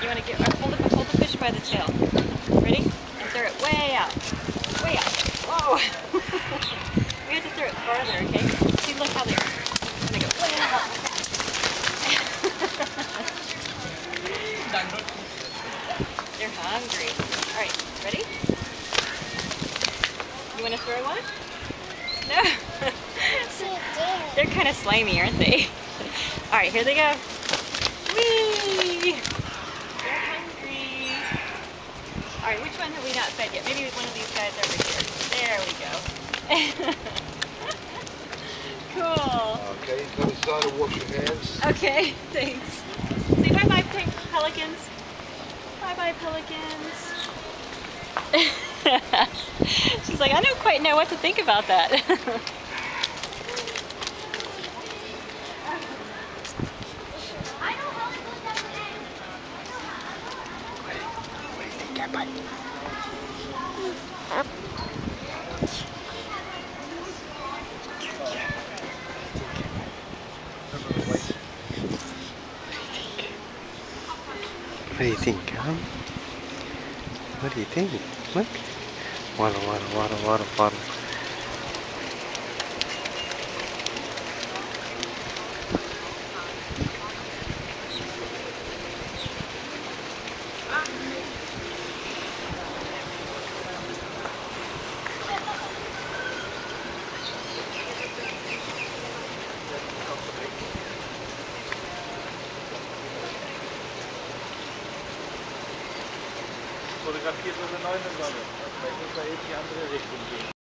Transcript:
You want to get, hold the fish by the tail. Ready? And throw it way out. Way out. Whoa! We have to throw it farther, okay? See, look how they're going to go way out. They're hungry. Alright, ready? You want to throw one? No? They're kind of slimy, aren't they? Alright, here they go. Whee! They're hungry. Alright, which one have we not fed yet? Maybe one of these guys over here. There we go. Cool. Okay, go inside and wash your hands. Okay, thanks. Say bye-bye, pelicans. Bye-bye, pelicans. She's like, I don't quite know what to think about that. What do you think, huh? What do you think? Look. Waddle, waddle, waddle, waddle, waddle. Fotografiert unsere neue Sonne. Vielleicht muss da eben die andere Richtung gehen.